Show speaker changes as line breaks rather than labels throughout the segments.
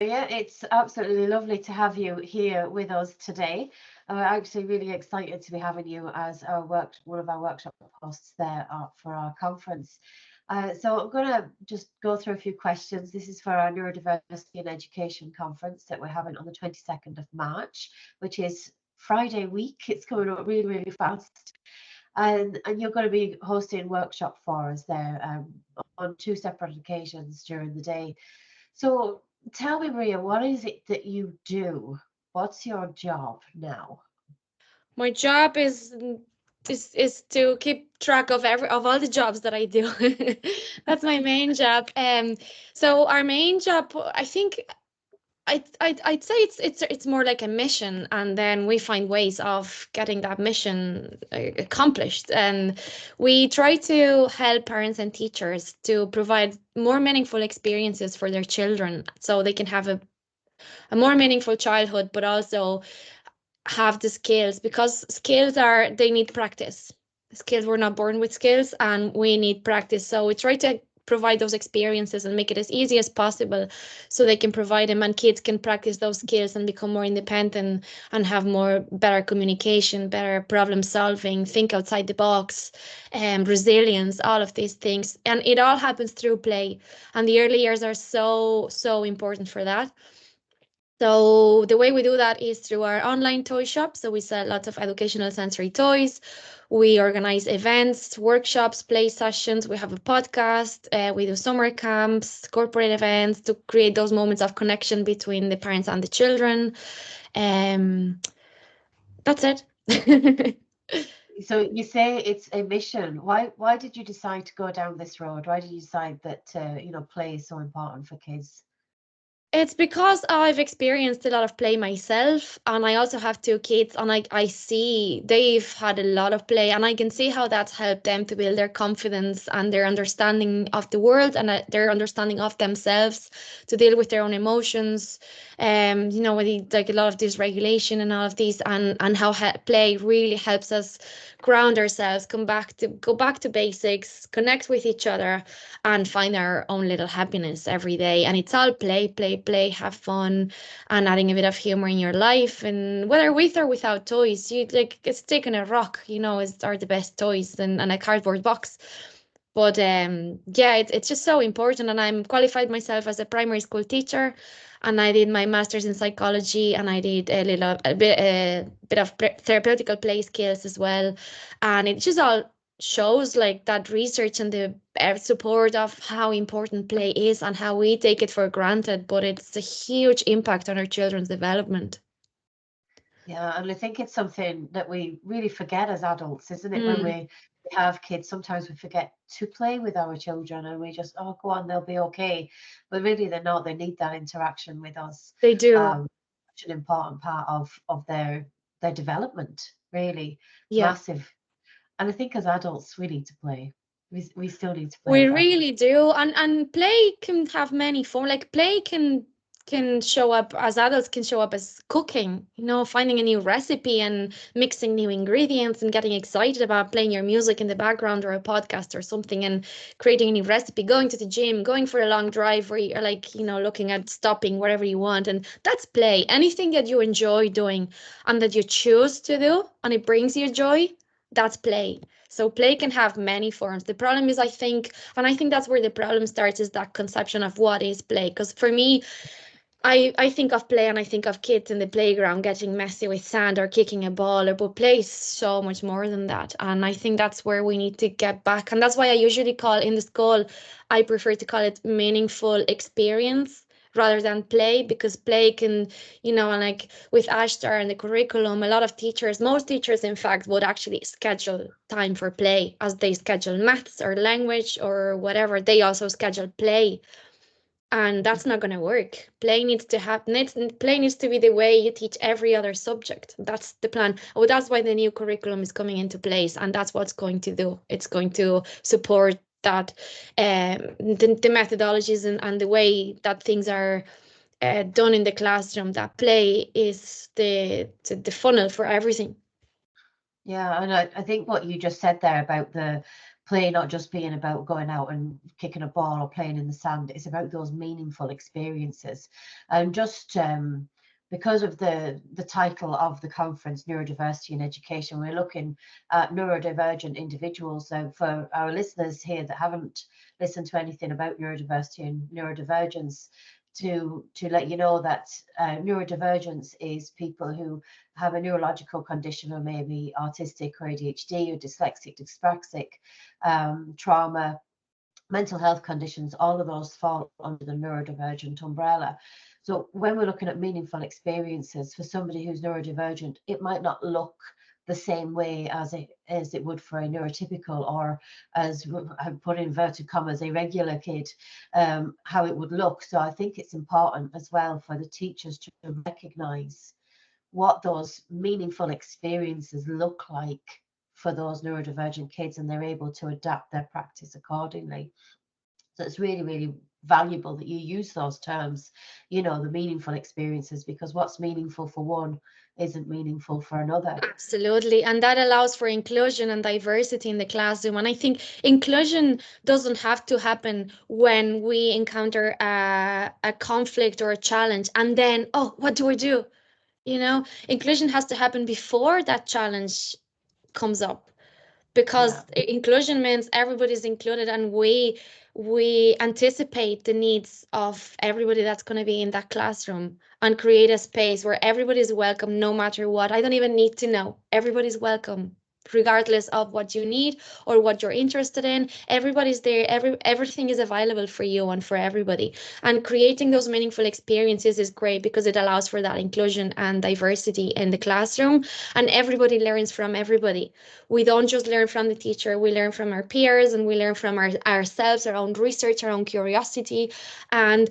Yeah, it's absolutely lovely to have you here with us today. We're actually really excited to be having you as one of our workshop hosts there for our conference. So I'm going to just go through a few questions. This is for our Neurodiversity and Education Conference that we're having on the 22nd of March, which is Friday week. It's coming up really, really fast. And you're going to be hosting workshop for us there on two separate occasions during the day. So tell me, Maria, what is it that you do? What's your job now?
My job is to keep track of all the jobs that I do. That's my main job. So our main job, I think, I'd say it's more like a mission, and then we find ways of getting that mission accomplished. And we try to help parents and teachers to provide more meaningful experiences for their children, so they can have a more meaningful childhood, but also have the skills, because skills are they need practice. Skills, we're not born with skills, and we need practice. So we try to provide those experiences and make it as easy as possible, so they can provide them and kids can practice those skills and become more independent and have more better communication, better problem solving, think outside the box, resilience, all of these things. And it all happens through play, and the early years are so important for that. So the way we do that is through our online toy shop. So we sell lots of educational sensory toys. We organize events, workshops, play sessions. We have a podcast. We do summer camps, corporate events to create those moments of connection between the parents and the children. Um, that's it.
So you say it's a mission. Why did you decide to go down this road? Why did you decide that play is so important for kids?
It's because I've experienced a lot of play myself, and I also have two kids, and I see they've had a lot of play, and I can see how that's helped them to build their confidence and their understanding of the world, and their understanding of themselves, to deal with their own emotions. With like a lot of dysregulation and all of these, and how play really helps us ground ourselves, go back to basics, connect with each other, and find our own little happiness every day. And it's all play, play, play, have fun, and adding a bit of humor in your life. And whether with or without toys, you like it's taking a rock, are the best toys, and a cardboard box. But yeah, it's just so important. And I'm qualified myself as a primary school teacher, and I did my master's in psychology, and I did a bit of therapeutical play skills as well. And it just all shows like that research and the support of how important play is and how we take it for granted, but it's a huge impact on our children's development.
Yeah, and I think it's something that we really forget as adults, isn't it? When
Mm,
we have kids, sometimes we forget to play with our children and we just, oh, go on, they'll be okay. But really, they're not. They need that interaction with us.
they do.
Um, Such an important part of their development, really
Yeah.
massive. And I think as adults, we need to play. We still need to play
We
as adults.
really do. And play can have many forms. Like play can show up as adults, can show up as cooking, finding a new recipe and mixing new ingredients and getting excited about playing your music in the background or a podcast or something and creating a new recipe, going to the gym, going for a long drive where you're like, looking at stopping wherever you want. And that's play. Anything that you enjoy doing and that you choose to do and it brings you joy, that's play. So play can have many forms. The problem is, I think that's where the problem starts, is that conception of what is play. Because for me, I think of play and I think of kids in the playground getting messy with sand or kicking a ball, but play is so much more than that. And I think that's where we need to get back. And that's why I usually call in the school, I prefer to call it meaningful experience rather than play, because play can, and like with Ashtar and the curriculum, a lot of teachers, most teachers in fact, would actually schedule time for play as they schedule maths or language or whatever. They also schedule play, and that's not going to work. Play needs to be the way you teach every other subject. That's the plan. Oh, that's why the new curriculum is coming into place, and that's what's going to do. It's going to support that, the methodologies and the way that things are done in the classroom. That play is the funnel for everything.
Yeah, and I think what you just said there about the play not just being about going out and kicking a ball or playing in the sand. It's about those meaningful experiences. And just because of the title of the conference, Neurodiversity in Education, we're looking at neurodivergent individuals. So for our listeners here that haven't listened to anything about neurodiversity and neurodivergence, to let you know that neurodivergence is people who have a neurological condition, or maybe autistic or ADHD or dyslexic, dyspraxic, trauma, mental health conditions. All of those fall under the neurodivergent umbrella. So when we're looking at meaningful experiences for somebody who's neurodivergent, it might not look the same way as it would for a neurotypical, or, as I put in inverted commas, a regular kid, how it would look. So I think it's important as well for the teachers to recognize what those meaningful experiences look like for those neurodivergent kids, and they're able to adapt their practice accordingly. So it's really, really valuable that you use those terms, the meaningful experiences, because what's meaningful for one isn't meaningful for another.
Absolutely. And that allows for inclusion and diversity in the classroom. And I think inclusion doesn't have to happen when we encounter a conflict or a challenge. And then, oh, what do we do? Inclusion has to happen before that challenge comes up, because inclusion means everybody's included, and we anticipate the needs of everybody that's going to be in that classroom, and create a space where everybody's welcome no matter what. I don't even need to know. Everybody's welcome, regardless of what you need or what you're interested in. Everybody's there. Everything is available for you and for everybody. And creating those meaningful experiences is great, because it allows for that inclusion and diversity in the classroom, and everybody learns from everybody. We don't just learn from the teacher, we learn from our peers, and we learn from ourselves, our own research, our own curiosity. And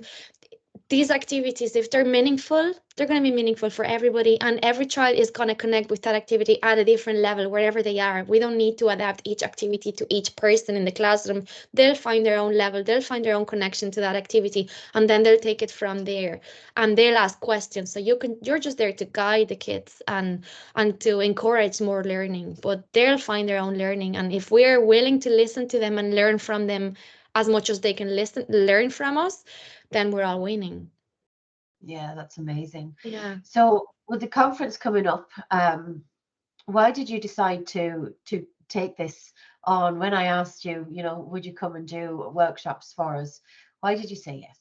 these activities, if they're meaningful, they're going to be meaningful for everybody, and every child is going to connect with that activity at a different level wherever they are. We don't need to adapt each activity to each person in the classroom. They'll find their own level, they'll find their own connection to that activity, and then they'll take it from there, and they'll ask questions. So you're just there to guide the kids and to encourage more learning, but they'll find their own learning. And if we're willing to listen to them and learn from them as much as they can learn from us, then we're all winning.
Yeah, that's amazing.
Yeah.
So with the conference coming up, why did you decide to take this on? When I asked you, would you come and do workshops for us? Why did you say yes?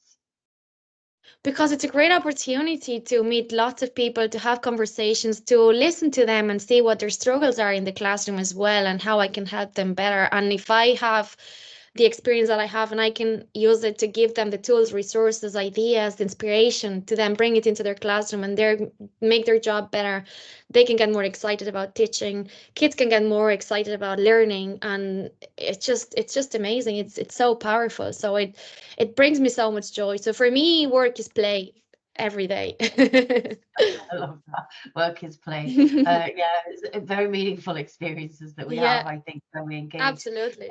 Because it's a great opportunity to meet lots of people, to have conversations, to listen to them and see what their struggles are in the classroom as well, and how I can help them better. And if I have the experience that I have, and I can use it to give them the tools, resources, ideas, inspiration, to then bring it into their classroom and make their job better, they can get more excited about teaching. Kids can get more excited about learning, and it's just amazing. It's so powerful. So it brings me so much joy. So for me, work is play every day.
I love that. Work is play. Yeah, it's very meaningful experiences that we have, I think, when we engage.
Absolutely.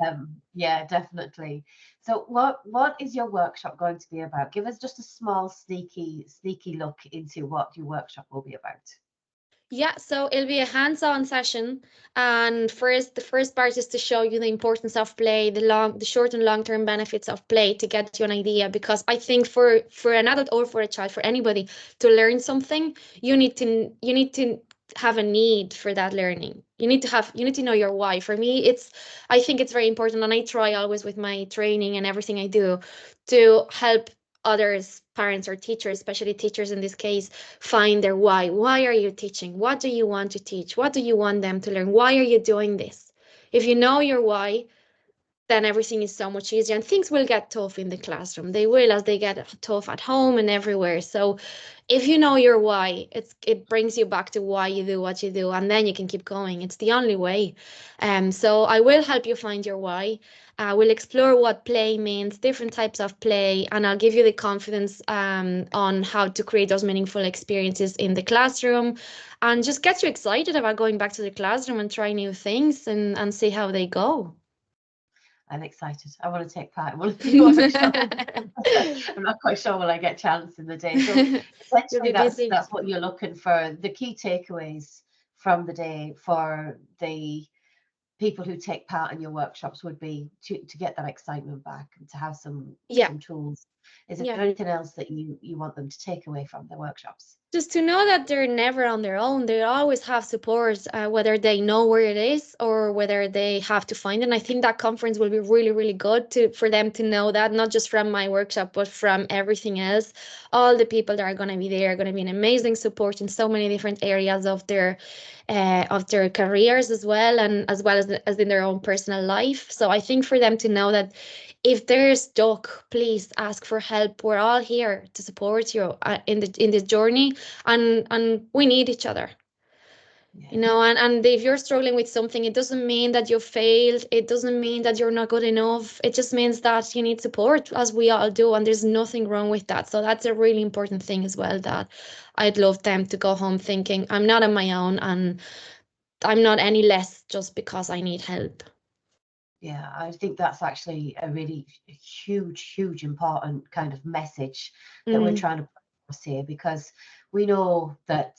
Yeah, definitely. So what is your workshop going to be about? Give us just a small sneaky look into what your workshop will be about.
Yeah, so it'll be a hands-on session, and the first part is to show you the importance of play, the short and long-term benefits of play, to get you an idea. Because I think for an adult or for a child, for anybody to learn something, you need to have a need for that learning. You need to know your why. For me, I think it's very important, and I try always with my training and everything I do to help others, parents or teachers, especially teachers in this case, find their why. Why are you teaching? What do you want to teach? What do you want them to learn? Why are you doing this? If you know your why, then everything is so much easier, and things will get tough in the classroom. They will, as they get tough at home and everywhere. So if you know your why, it brings you back to why you do what you do, and then you can keep going. It's the only way. So I will help you find your why. We'll explore what play means, different types of play, and I'll give you the confidence on how to create those meaningful experiences in the classroom, and just get you excited about going back to the classroom and try new things and see how they go.
I'm excited. I want to take part in one of the workshops. I'm not quite sure will I get a chance in the day. So essentially that's what you're looking for. The key takeaways from the day for the people who take part in your workshops would be to get that excitement back and to have some tools. Is there anything else that you want them to take away from the workshops?
Just to know that they're never on their own. They always have support, whether they know where it is or whether they have to find it. And I think that conference will be really, really good for them to know that, not just from my workshop, but from everything else. All the people that are going to be there are going to be an amazing support in so many different areas of their careers as well, and as well as in their own personal life. So I think for them to know that if they're stuck, please ask for help. We're all here to support you in this journey, and we need each other. Yeah. You know, and if you're struggling with something, it doesn't mean that you failed. It doesn't mean that you're not good enough. It just means that you need support, as we all do, and there's nothing wrong with that. So that's a really important thing as well, that I'd love them to go home thinking, I'm not on my own, and I'm not any less just because I need help.
Yeah, I think that's actually a really huge, important kind of message that we're trying to put across here, because we know that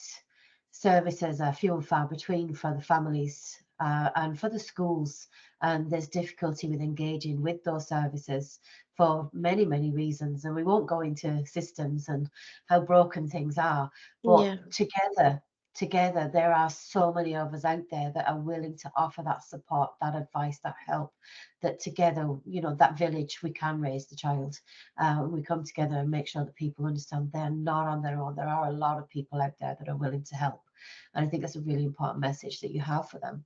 services are few and far between for the families and for the schools, and there's difficulty with engaging with those services for many reasons, and we won't go into systems and how broken things are, but together there are so many of us out there that are willing to offer that support, that advice, that help, that together, you know, that village, we can raise the child. We come together and make sure that people understand they're not on their own. There are a lot of people out there that are willing to help, and I think that's a really important message that you have for them.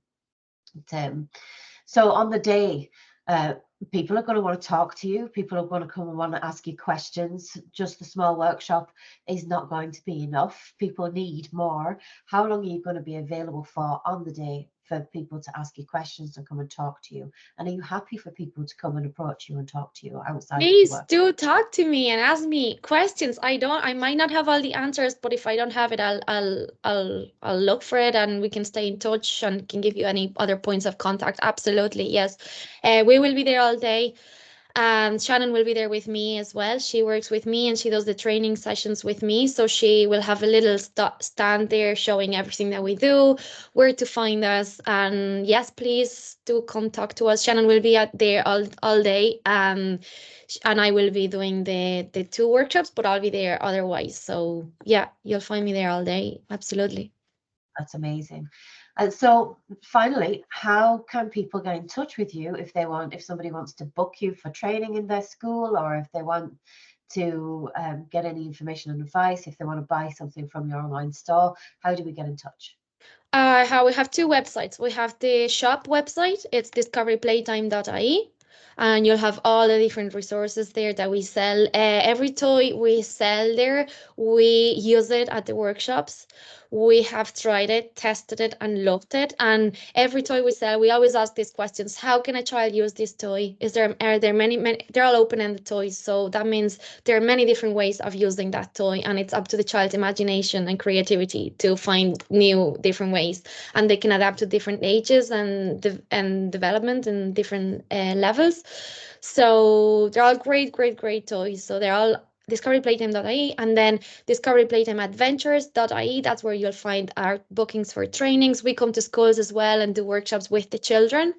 So on the day, people are going to want to talk to you. People are going to come and want to ask you questions. Just the small workshop is not going to be enough. People need more. How long are you going to be available for on the day for people to ask you questions and come and talk to you? And are you happy for people to come and approach you and talk to you outside?
Please do talk to me and ask me questions. I might not have all the answers, but if I don't have it, I'll look for it, and we can stay in touch and can give you any other points of contact. Absolutely, yes. We will be there all day. And Shannon will be there with me as well. She works with me and she does the training sessions with me. So she will have a little stand there showing everything that we do, where to find us. And yes, please do come talk to us. Shannon will be there all day. And I will be doing the 2 workshops, but I'll be there otherwise. So yeah, you'll find me there all day. Absolutely.
That's amazing. And so finally, how can people get in touch with you if somebody wants to book you for training in their school, or if they want to get any information and advice, if they want to buy something from your online store? How do we get in touch?
We have 2 websites. We have the shop website. It's discoveryplaytime.ie. And you'll have all the different resources there that we sell. Every toy we sell there, we use it at the workshops. We have tried it, tested it, and loved it. And every toy we sell, we always ask these questions: how can a child use this toy? Are there many? They're all open-ended toys, so that means there are many different ways of using that toy, and it's up to the child's imagination and creativity to find new, different ways. And they can adapt to different ages and development and different levels. So they're all great toys. So they're all discoveryplaytime.ie, and then discoveryplaytimeadventures.ie. That's where you'll find our bookings for trainings. We come to schools as well and do workshops with the children.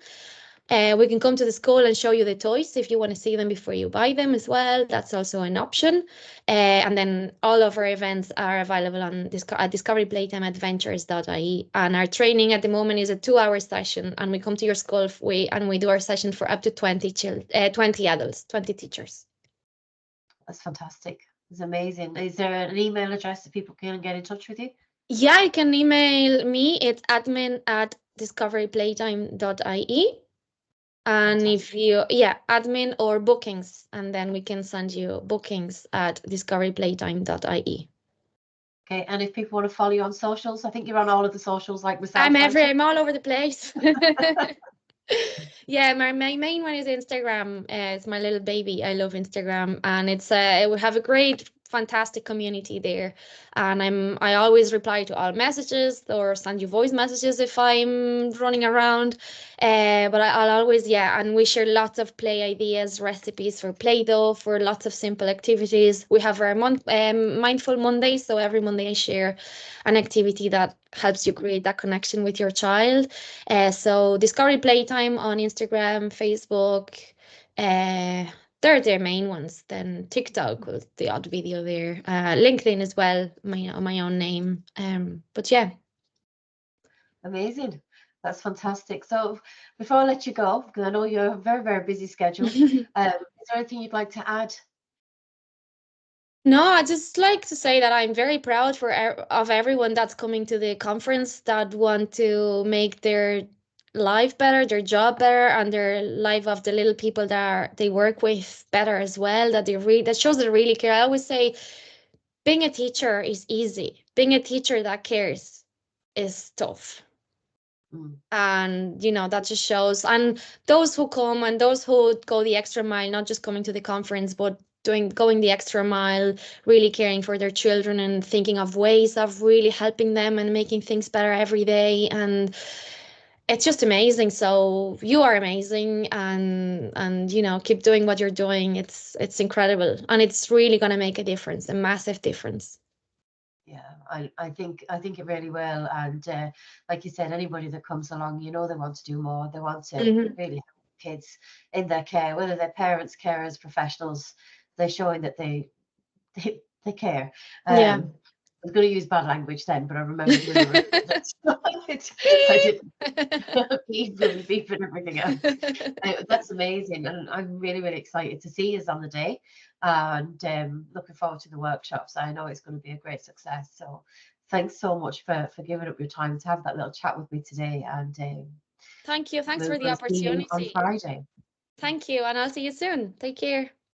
We can come to the school and show you the toys if you want to see them before you buy them as well. That's also an option. And then all of our events are available on at discoveryplaytimeadventures.ie. And our training at the moment is a 2-hour session, and we come to your school and we do our session for up to 20 adults, 20 teachers.
That's fantastic. It's amazing. Is there an email address that people can get in touch with you?
Yeah, you can email me. It's admin@discoveryplaytime.ie. And if you, admin or bookings, and then we can send you bookings at discoveryplaytime.ie.
Okay, and if people want to follow you on socials, I think you're on all of the socials like myself.
I'm all over the place. Yeah, my main one is Instagram. It's my little baby. I love Instagram, and it's we have a great fantastic community there, and I always reply to all messages or send you voice messages if I'm running around. But I'll always, yeah, and we share lots of play ideas, recipes for Play-Doh, for lots of simple activities. We have our mindful Mondays, so every Monday I share an activity that helps you create that connection with your child. So Discovery Playtime on Instagram, Facebook, they're their main ones. Then TikTok was the odd video there. LinkedIn as well, my own name. But yeah.
Amazing. That's fantastic. So before I let you go, because I know you're a very, very busy schedule, is there anything you'd like to add?
No, I just like to say that I'm very proud of everyone that's coming to the conference, that want to make their life better, their job better, and their life of the little people that they work with better as well. That shows they really care. I always say, being a teacher is easy. Being a teacher that cares is tough. And that just shows. And those who come and those who go the extra mile, not just coming to the conference, but going the extra mile, really caring for their children and thinking of ways of really helping them and making things better every day. And it's just amazing. So you are amazing, and keep doing what you're doing. It's incredible, and it's really going to make a difference, a massive difference.
Yeah, I think it really will. And like you said, anybody that comes along, they want to do more. They want to really help kids in their care, whether they're parents, carers, professionals. They're showing that they care.
Yeah.
I was going to use bad language then, but I remembered we were I didn't beep and everything else. That's amazing, and I'm really, really excited to see us on the day, and looking forward to the workshops. I know it's going to be a great success. So thanks so much for giving up your time to have that little chat with me today. And
thank you. Thanks for the
see you on
opportunity.
Friday.
Thank you, and I'll see you soon. Take care.